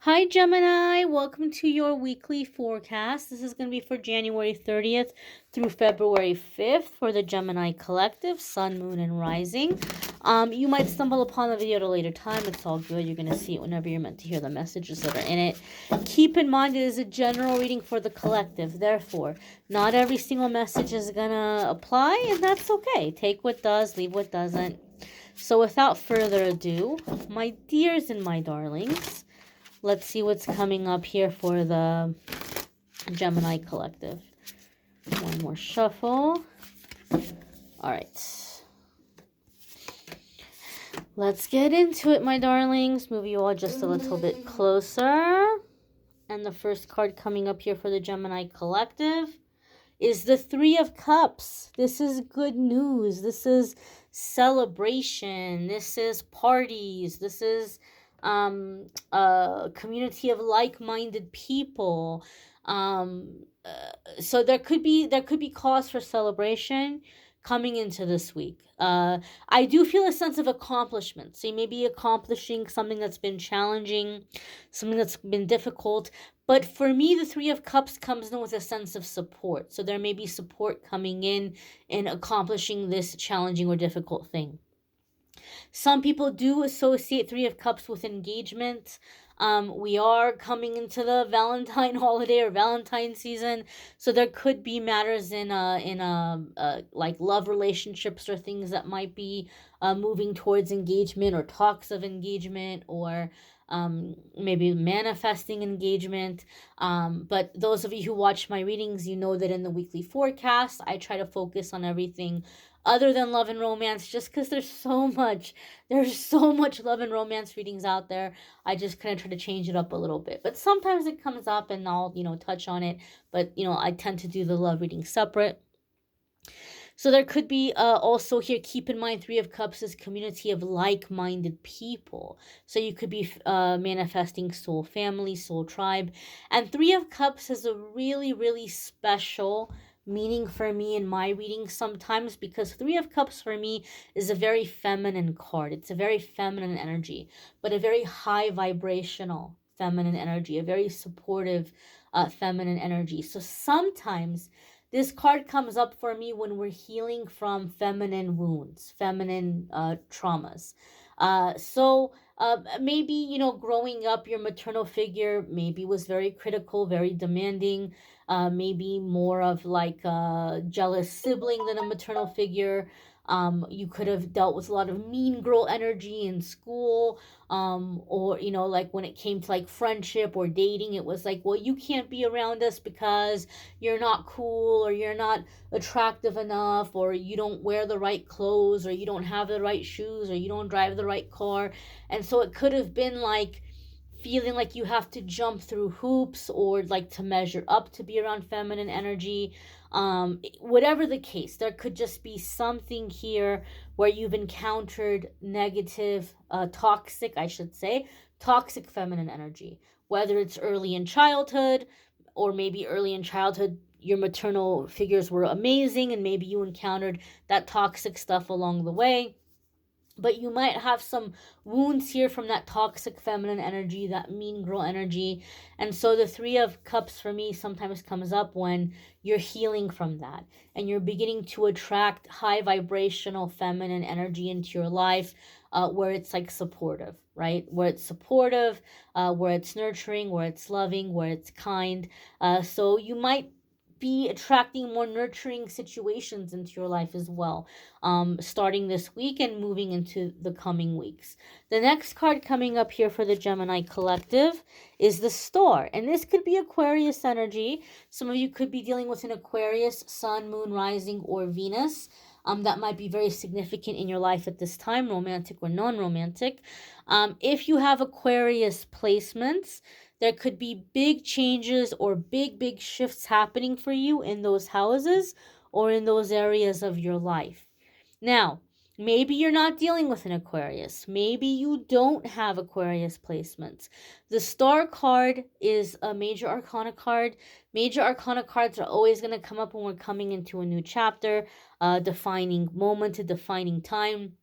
Hi, Gemini. Welcome to your weekly forecast. This is going to be for January 30th through February 5th for the Gemini collective, Sun, Moon, and Rising. You might stumble upon the video at a later time. It's all good. You're going to see it whenever you're meant to hear the messages that are in it. Keep in mind it is a general reading for the collective. Therefore, not every single message is going to apply, and that's okay. Take what does, leave what doesn't. So without further ado, my dears and my darlings, let's see what's coming up here for the Gemini collective. One more shuffle. All right. Let's get into it, my darlings. Move you all just a little bit closer. And the first card coming up here for the Gemini collective is the Three of Cups. This is good news. This is celebration. This is parties. This is a community of like-minded people. So there could be cause for celebration coming into this week. I do feel a sense of accomplishment. So you may be accomplishing something that's been challenging, something that's been difficult. But for me, the Three of Cups comes in with a sense of support. So there may be support coming in accomplishing this challenging or difficult thing. Some people do associate Three of Cups with engagement. We are coming into the Valentine holiday or Valentine season, so there could be matters in like love relationships or things that might be moving towards engagement or talks of engagement or maybe manifesting engagement. But those of you who watch my readings, you know that in the weekly forecast, I try to focus on everything other than love and romance, just because there's so much love and romance readings out there. I just kind of try to change it up a little bit, but sometimes it comes up and I'll touch on it, but I tend to do the love reading separate. So there could be also here, keep in mind, Three of Cups is community of like-minded people. So you could be manifesting soul family, soul tribe. And Three of Cups is a really, really special meaning for me in my reading sometimes, because Three of Cups for me is a very feminine card. It's a very feminine energy, but a very high vibrational feminine energy, a very supportive feminine energy. So sometimes this card comes up for me when we're healing from feminine wounds, feminine traumas. Maybe, growing up, your maternal figure maybe was very critical, very demanding, maybe more of like a jealous sibling than a maternal figure. You could have dealt with a lot of mean girl energy in school, or like when it came to like friendship or dating, it was like, well, you can't be around us because you're not cool, or you're not attractive enough, or you don't wear the right clothes, or you don't have the right shoes, or you don't drive the right car. And so it could have been like feeling like you have to jump through hoops or like to measure up to be around feminine energy. Whatever the case, there could just be something here where you've encountered negative, toxic feminine energy, whether it's early in childhood, or maybe early in childhood your maternal figures were amazing and maybe you encountered that toxic stuff along the way. But you might have some wounds here from that toxic feminine energy, that mean girl energy. And so the Three of Cups for me sometimes comes up when you're healing from that and you're beginning to attract high vibrational feminine energy into your life, where it's like supportive, right? Where it's supportive, where it's nurturing, where it's loving, where it's kind. So you might be attracting more nurturing situations into your life as well, starting this week and moving into the coming weeks. The next card coming up here for the Gemini collective is the Star, and this could be Aquarius energy. Some of you could be dealing with an Aquarius, Sun, Moon, Rising, or Venus. That might be very significant in your life at this time, romantic or non-romantic. If you have Aquarius placements, there could be big changes or big shifts happening for you in those houses or in those areas of your life. Now, maybe you're not dealing with an Aquarius. Maybe you don't have Aquarius placements. The Star card is a major arcana card. Major arcana cards are always going to come up when we're coming into a new chapter, defining moment, a defining time.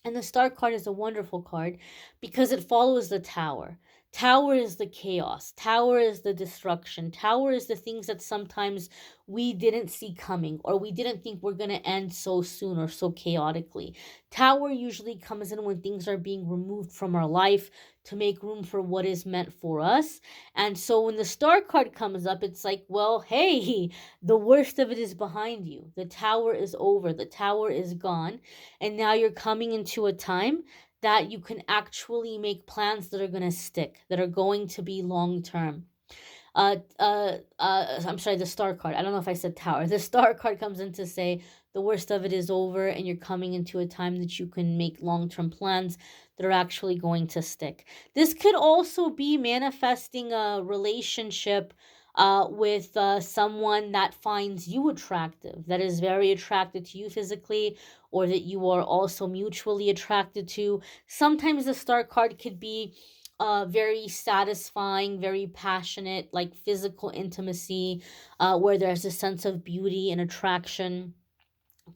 And the Star card is a wonderful card because it follows the Tower. Tower is the chaos. Tower is the destruction. Tower is the things that sometimes we didn't see coming, or we didn't think were going to end so soon or so chaotically. Tower usually comes in when things are being removed from our life to make room for what is meant for us. And so when the star card comes up, it's like, well, hey, the worst of it is behind you. The tower is over. The tower is gone. And now you're coming into a time that you can actually make plans that are going to stick, that are going to be long term. I'm sorry, the star card. I don't know if I said tower. The star card comes in to say the worst of it is over, and you're coming into a time that you can make long term plans that are actually going to stick. This could also be manifesting a relationship with someone that finds you attractive, that is very attracted to you physically, or that you are also mutually attracted to. Sometimes the star card could be very satisfying, very passionate, like physical intimacy, where there's a sense of beauty and attraction,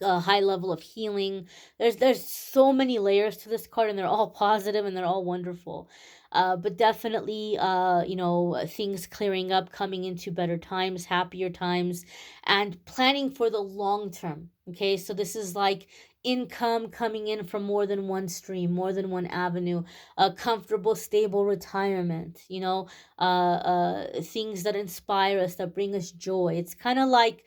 a high level of healing. There's so many layers to this card, and they're all positive and they're all wonderful. But definitely, things clearing up, coming into better times, happier times, and planning for the long term. Okay, so this is like income coming in from more than one stream, more than one avenue, a comfortable, stable retirement. Things that inspire us, that bring us joy. It's kind of like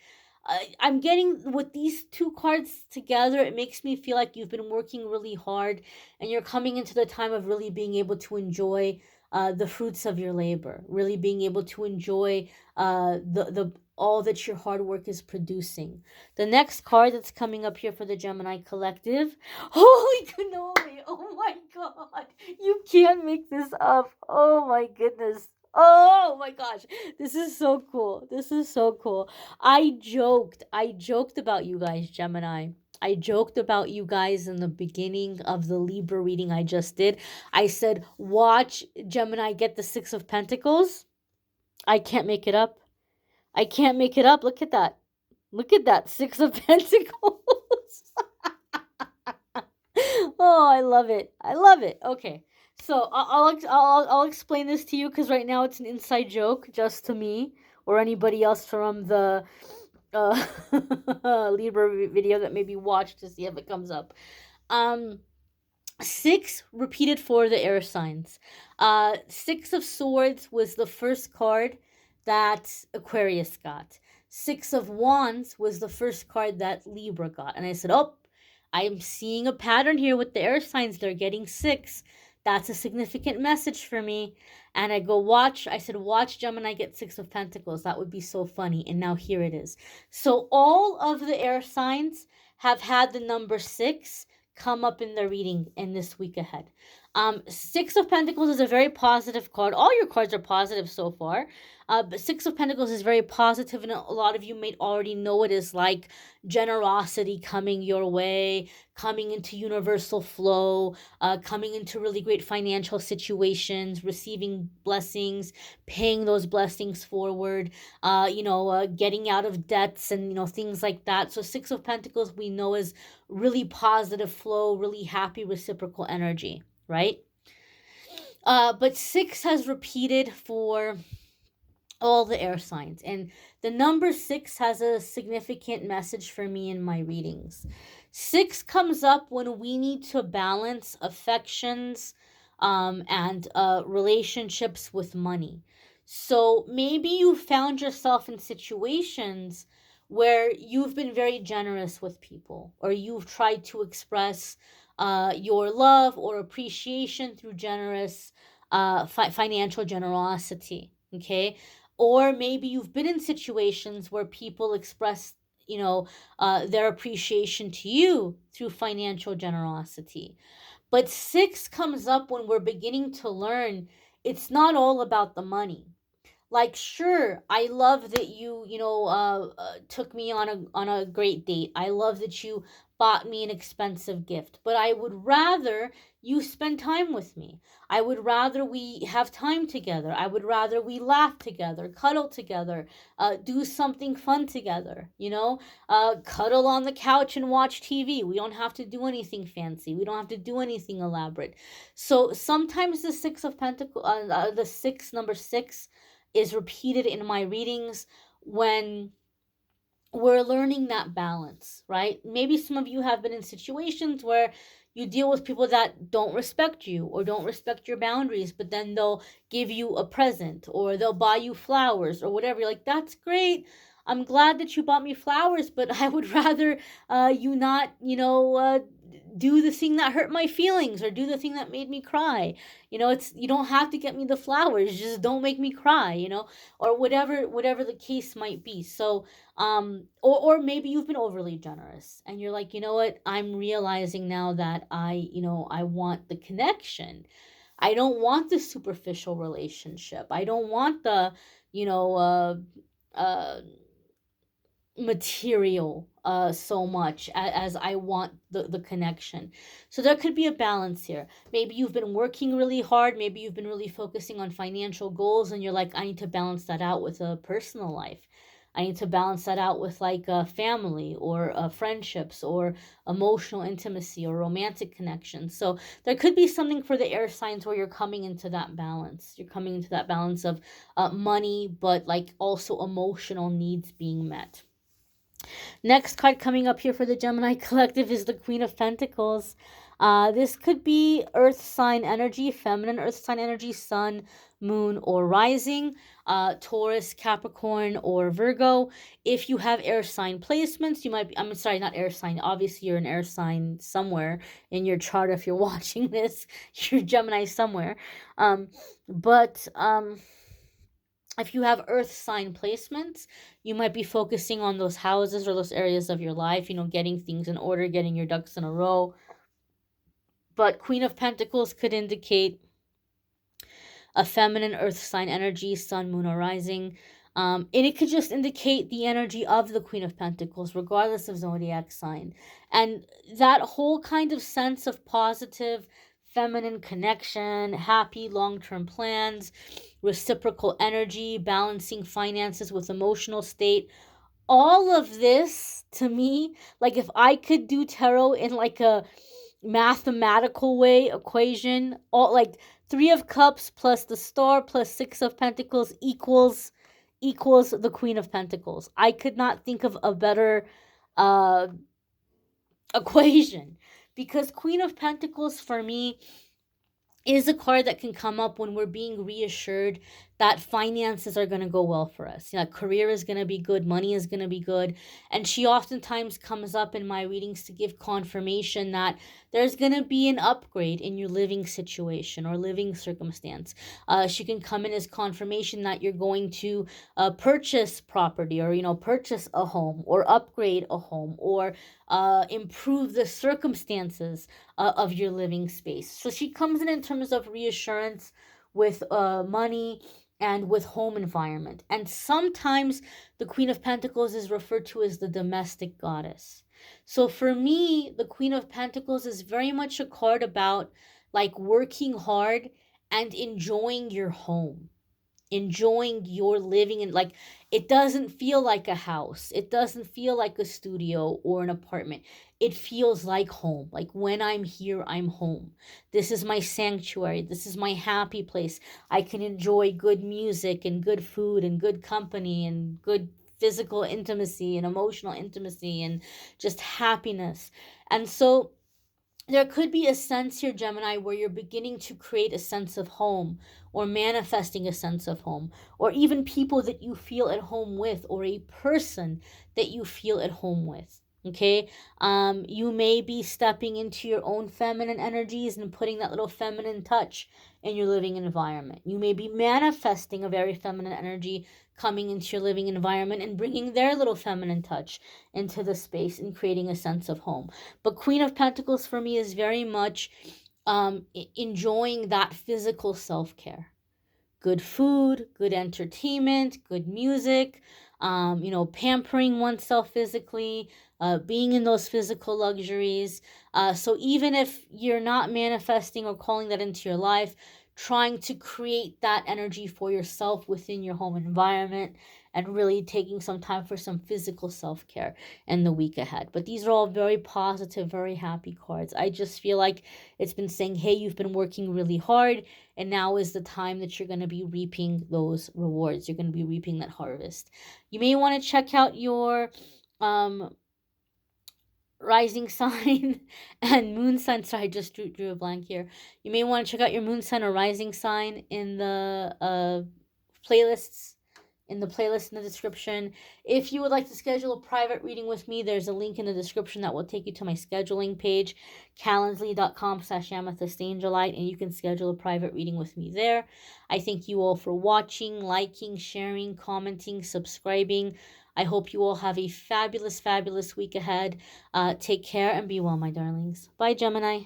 I'm getting with these two cards together, it makes me feel like you've been working really hard and you're coming into the time of really being able to enjoy the fruits of your labor, really being able to enjoy the all that your hard work is producing. The next card that's coming up here for the Gemini collective, holy cannoli! Oh my god, you can't make this up. Oh my goodness. Oh my gosh, this is so cool. This is so cool. I joked about you guys, Gemini. I joked about you guys in the beginning of the Libra reading I just did. I said, watch Gemini get the Six of Pentacles. I can't make it up. I can't make it up. Look at that. Look at that. Six of Pentacles. Oh, I love it. I love it. Okay. So I'll explain this to you because right now it's an inside joke just to me or anybody else from the uh, Libra video that maybe watch to see if it comes up. Um, Six repeated for the air signs. Six of Swords was the first card that Aquarius got. Six of Wands was the first card that Libra got. And I said, oh, I'm seeing a pattern here with the air signs. They're getting six. That's a significant message for me. And I said, watch Gemini get Six of Pentacles. That would be so funny. And now here it is. So all of the air signs have had the number six come up in their reading in this week ahead. Six of Pentacles is a very positive card. All your cards are positive so far. But Six of Pentacles is very positive, and a lot of you may already know it is like generosity coming your way, coming into universal flow, coming into really great financial situations, receiving blessings, paying those blessings forward, getting out of debts and, things like that. So Six of Pentacles we know is really positive flow, really happy reciprocal energy, right? But six has repeated for all the air signs, and the number six has a significant message for me in my readings. Six comes up when we need to balance affections and relationships with money. So maybe you found yourself in situations where you've been very generous with people, or you've tried to express your love or appreciation through generous financial generosity. Okay, or maybe you've been in situations where people express their appreciation to you through financial generosity. But six comes up when we're beginning to learn it's not all about the money. Like, sure, I love that you took me on a great date. I love that you bought me an expensive gift, but I would rather you spend time with me. I would rather we have time together. I would rather we laugh together, cuddle together, do something fun together, cuddle on the couch and watch TV. We don't have to do anything fancy. We don't have to do anything elaborate. So sometimes the Six of Pentacles, the six, number six, is repeated in my readings when we're learning that balance, right? Maybe some of you have been in situations where you deal with people that don't respect you or don't respect your boundaries, but then they'll give you a present or they'll buy you flowers or whatever. You're like, that's great. I'm glad that you bought me flowers, but I would rather you not, do the thing that hurt my feelings or do the thing that made me cry. It's, you don't have to get me the flowers, just don't make me cry, or whatever the case might be. So or maybe you've been overly generous and you're like, you know what, I'm realizing now that I want the connection. I don't want the superficial relationship. I don't want the, you know uh material so much as I want the connection. So there could be a balance here. Maybe you've been working really hard, maybe you've been really focusing on financial goals and you're like, I need to balance that out with a personal life. I need to balance that out with like a family or friendships or emotional intimacy or romantic connections. So there could be something for the air signs where you're coming into that balance. You're coming into that balance of money, but like also emotional needs being met. Next card coming up here for the Gemini collective is the Queen of Pentacles. This could be earth sign energy, feminine earth sign energy, sun, moon, or rising, Taurus, Capricorn, or Virgo. If you have air sign placements, you might be, I'm sorry, not air sign. Obviously, you're an air sign somewhere in your chart. If you're watching this, you're Gemini somewhere. But if you have earth sign placements, you might be focusing on those houses or those areas of your life, getting things in order, getting your ducks in a row. But Queen of Pentacles could indicate a feminine earth sign energy, sun, moon, or rising. And it could just indicate the energy of the Queen of Pentacles, regardless of zodiac sign. And that whole kind of sense of positive feminine connection, happy long-term plans, reciprocal energy, balancing finances with emotional state. All of this, to me, like if I could do tarot in like a mathematical way equation, all like 3 of Cups plus the Star plus 6 of Pentacles equals the Queen of Pentacles. I could not think of a better uh equation, because Queen of Pentacles for me is a card that can come up when we're being reassured that finances are going to go well for us. Career is going to be good, money is going to be good. And she oftentimes comes up in my readings to give confirmation that there's going to be an upgrade in your living situation or living circumstance. She can come in as confirmation that you're going to purchase property or, purchase a home or upgrade a home or improve the circumstances of your living space. So she comes in terms of reassurance with money and with home environment. And sometimes the Queen of Pentacles is referred to as the domestic goddess. So for me, the Queen of Pentacles is very much a card about like working hard and enjoying your home, enjoying your living, and like it doesn't feel like a house, it doesn't feel like a studio or an apartment. It feels like home. Like when I'm here, I'm home. This is my sanctuary, this is my happy place. I can enjoy good music and good food and good company and good physical intimacy and emotional intimacy and just happiness. And so there could be a sense here, Gemini, where you're beginning to create a sense of home or manifesting a sense of home, or even people that you feel at home with, or a person that you feel at home with. Okay. You may be stepping into your own feminine energies and putting that little feminine touch in your living environment. You may be manifesting a very feminine energy coming into your living environment and bringing their little feminine touch into the space and creating a sense of home. But Queen of Pentacles for me is very much enjoying that physical self-care. Good food, good entertainment, good music, pampering oneself physically, being in those physical luxuries. So even if you're not manifesting or calling that into your life, trying to create that energy for yourself within your home environment and really taking some time for some physical self-care in the week ahead. But these are all very positive, very happy cards. I just feel like it's been saying, hey, you've been working really hard, and now is the time that you're going to be reaping those rewards. You're going to be reaping that harvest. You may want to check out your um rising sign and moon sign. Sorry, I just drew a blank here. You may want to check out your moon sign or rising sign in the playlists in the playlist in the description. If you would like to schedule a private reading with me, there's a link in the description that will take you to my scheduling page, calendly.com/amethystangelite, and you can schedule a private reading with me there. I thank you all for watching, liking, sharing, commenting, subscribing. I hope you all have a fabulous, fabulous week ahead. Take care and be well, my darlings. Bye, Gemini.